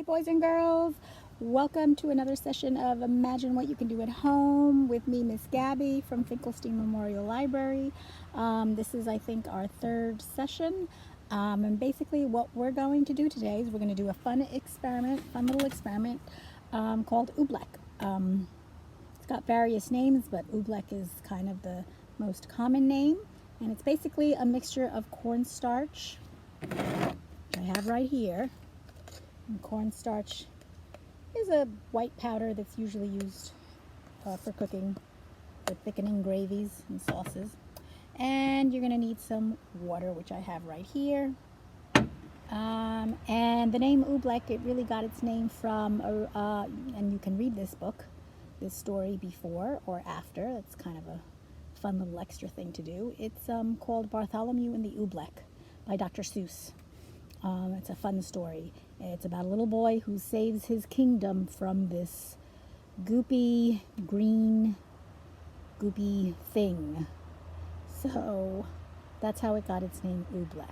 boys and girls. Welcome to another session of Imagine What You Can Do at Home with me, Miss Gabby from Finkelstein Memorial Library. This is, I think, our third session. And basically what we're going to do today is we're going to do a fun little experiment called Oobleck. It's got various names, but Oobleck is kind of the most common name. And it's basically a mixture of cornstarch, which I have right here. And cornstarch is a white powder that's usually used for cooking, for thickening gravies and sauces. And you're going to need some water, which I have right here. And the name Oobleck, it really got its name from, and you can read this story before or after. It's kind of a fun little extra thing to do. It's called Bartholomew and the Oobleck by Dr. Seuss. It's a fun story. It's about a little boy who saves his kingdom from this goopy, green, goopy thing. So that's how it got its name, Oobleck.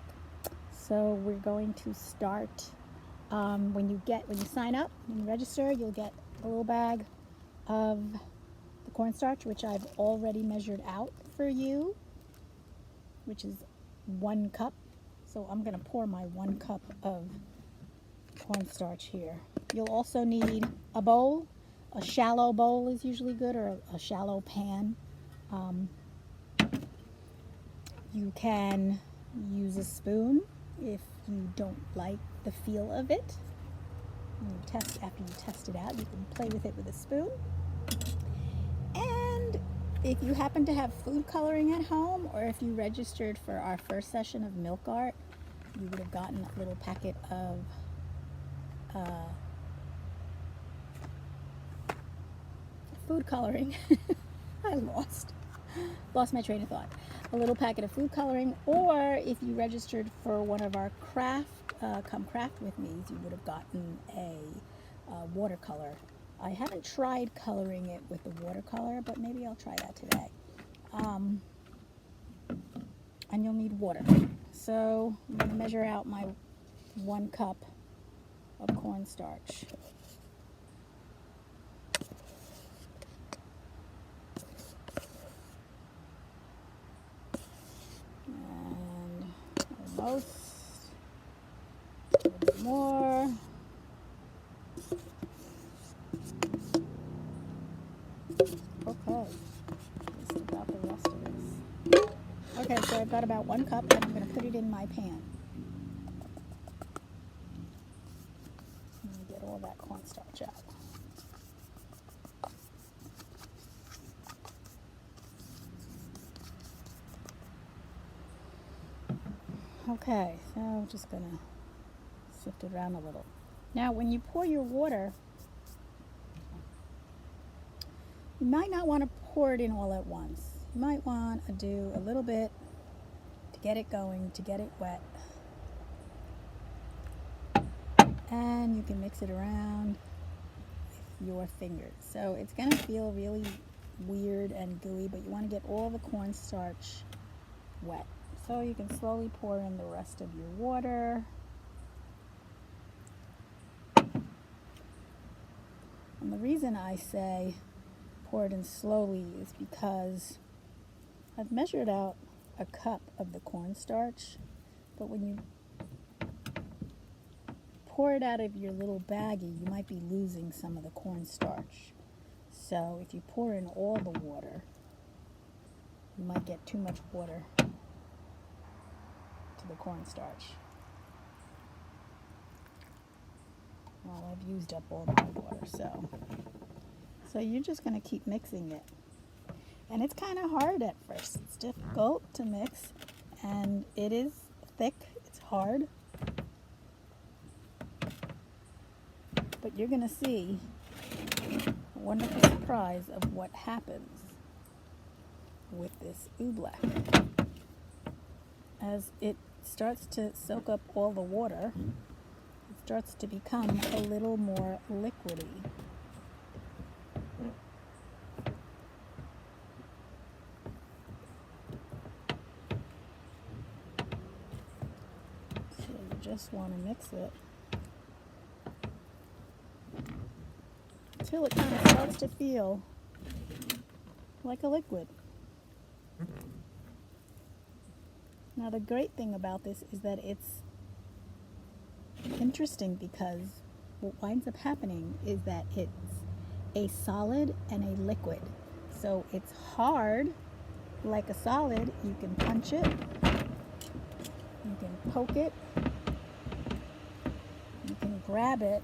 So we're going to start. When you sign up, when you register, you'll get a little bag of the cornstarch, which I've already measured out for you, which is 1 cup. So I'm going to pour my 1 cup of cornstarch here. You'll also need a bowl. A shallow bowl is usually good, or a shallow pan. You can use a spoon if you don't like the feel of it. After you test it out, you can play with it with a spoon. And if you happen to have food coloring at home, or if you registered for our first session of milk art, you would have gotten a little packet of food coloring. I lost my train of thought. A little packet of food coloring, or if you registered for one of our Come Craft With Me's, you would have gotten a watercolor. I haven't tried coloring it with the watercolor, but maybe I'll try that today. And you'll need water. So I'm going to measure out my 1 cup of cornstarch. And almost. A little bit more. Okay. Just about the rest of this. Okay, so I've got about 1 cup, and I'm going to put it in my pan. Get all that cornstarch out. Okay, so I'm just going to sift it around a little. Now, when you pour your water, you might not want to pour it in all at once. You might want to do a little bit to get it going, to get it wet. And you can mix it around with your fingers. So it's going to feel really weird and gooey, but you want to get all the cornstarch wet. So you can slowly pour in the rest of your water. And the reason I say pour it in slowly is because I've measured out a cup of the cornstarch, but when you pour it out of your little baggie, you might be losing some of the cornstarch. So if you pour in all the water, you might get too much water to the cornstarch. Well, I've used up all my water, so you're just going to keep mixing it. And it's kind of hard at first. It's difficult to mix, and it is thick. It's hard. But you're going to see a wonderful surprise of what happens with this Oobleck. As it starts to soak up all the water, it starts to become a little more liquidy. So you just want to mix it until it kind of starts to feel like a liquid. Now the great thing about this is that it's interesting because what winds up happening is that it's a solid and a liquid. So it's hard like a solid. You can punch it, you can poke it, you can grab it,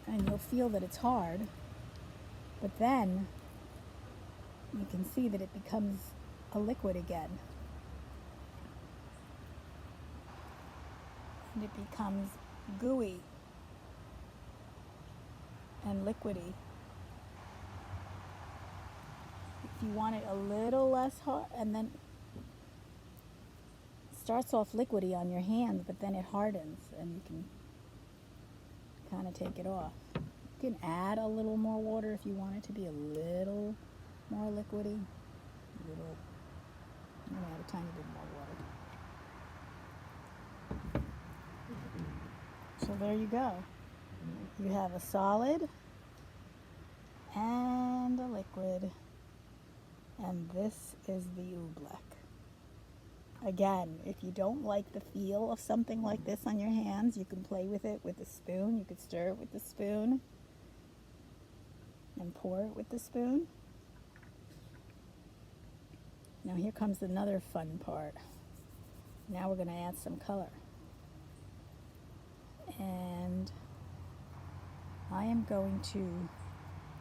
and you'll feel that it's hard. But then you can see that it becomes a liquid again. And it becomes gooey and liquidy. If you want it a little less hard, and then it starts off liquidy on your hands, but then it hardens and you can kind of take it off. You can add a little more water if you want it to be a little more liquidy. I'm gonna add a tiny bit more water. So there you go. You have a solid and a liquid, and this is the Oobleck. Again, if you don't like the feel of something like this on your hands, you can play with it with a spoon. You could stir it with the spoon and pour it with the spoon. Now here comes another fun part. Now we're going to add some color. And I am going to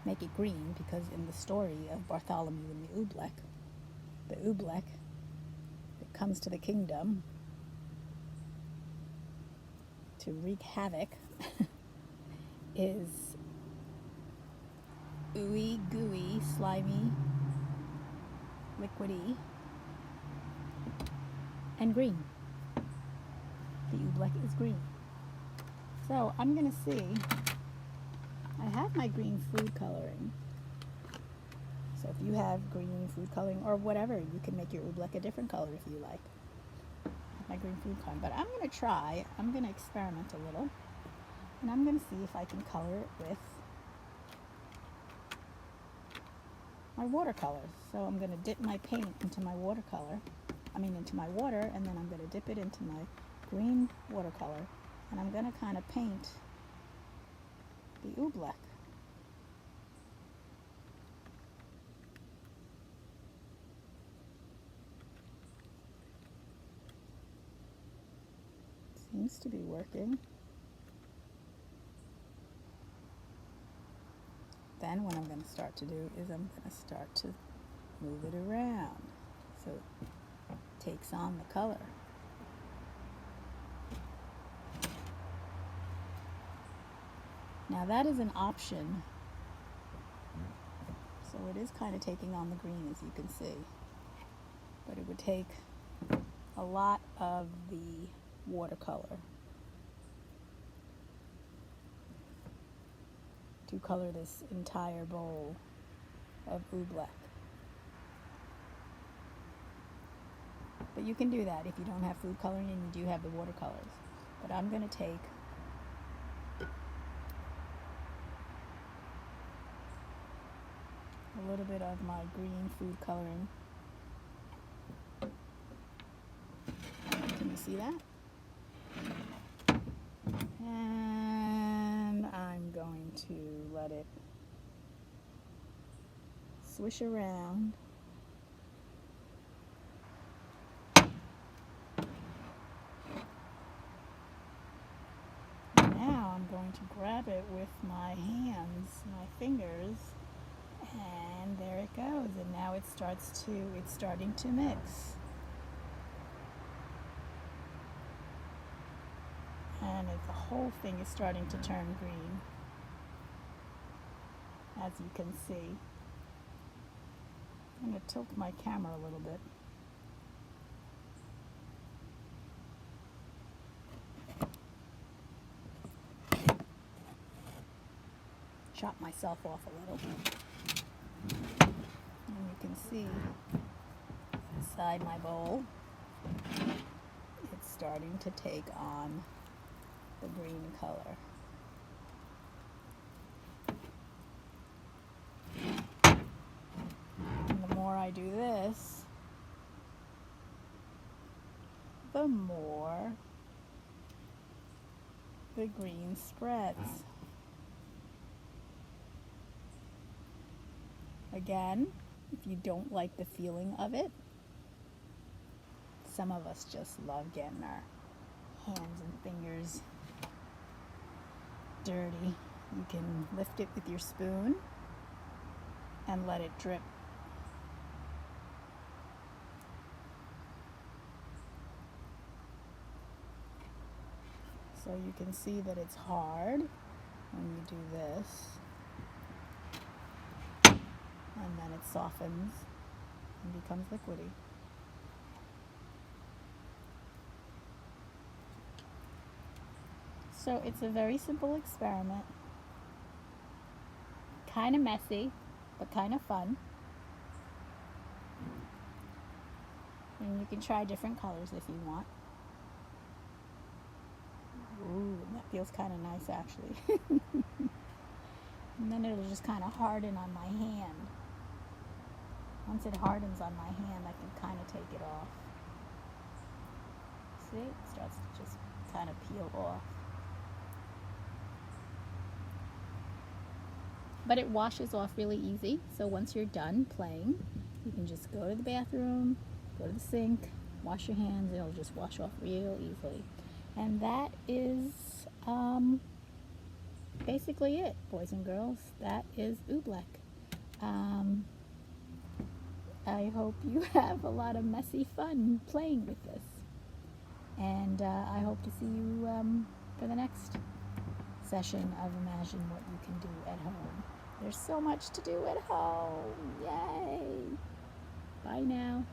make it green because in the story of Bartholomew and the Oobleck that comes to the kingdom to wreak havoc is ooey gooey, slimy, liquidy, and green. The Oobleck is green. So I'm going to see, I have my green food coloring. So if you have green food coloring or whatever, you can make your Oobleck a different color if you like. My green food coloring. But I'm going to try, I'm going to experiment a little. And I'm going to see if I can color it with my watercolors. So I'm going to dip my paint into my into my water, and then I'm going to dip it into my green watercolor, and I'm going to kind of paint the Oobleck. Seems to be working. Then what I'm going to start to do is I'm going to start to move it around so it takes on the color. Now that is an option, so it is kind of taking on the green, as you can see, but it would take a lot of the watercolor to color this entire bowl of Oobleck. But you can do that if you don't have food coloring and you do have the watercolors. But I'm going to take a little bit of my green food coloring. Can you see that? And I'm going to let it swish around. Now I'm going to grab it with my hands, my fingers, and there it goes. And now it's starting to mix. And the whole thing is starting to turn green, as you can see. I'm going to tilt my camera a little bit. Chop myself off a little. And you can see inside my bowl, it's starting to take on the green color. I do this, the more the green spreads. Again, if you don't like the feeling of it, some of us just love getting our hands and fingers dirty. You can lift it with your spoon and let it drip. So you can see that it's hard when you do this, and then it softens and becomes liquidy. So it's a very simple experiment, kind of messy, but kind of fun. And you can try different colors if you want. Ooh, that feels kind of nice actually. And then it'll just kind of harden on my hand. Once it hardens on my hand, I can kind of take it off. See, it starts to just kind of peel off. But it washes off really easy, so once you're done playing, you can just go to the bathroom, go to the sink, wash your hands, and it'll just wash off real easily. And that is basically it, boys and girls. That is Oobleck. I hope you have a lot of messy fun playing with this. And I hope to see you for the next session of Imagine What You Can Do at Home. There's so much to do at home. Yay! Bye now.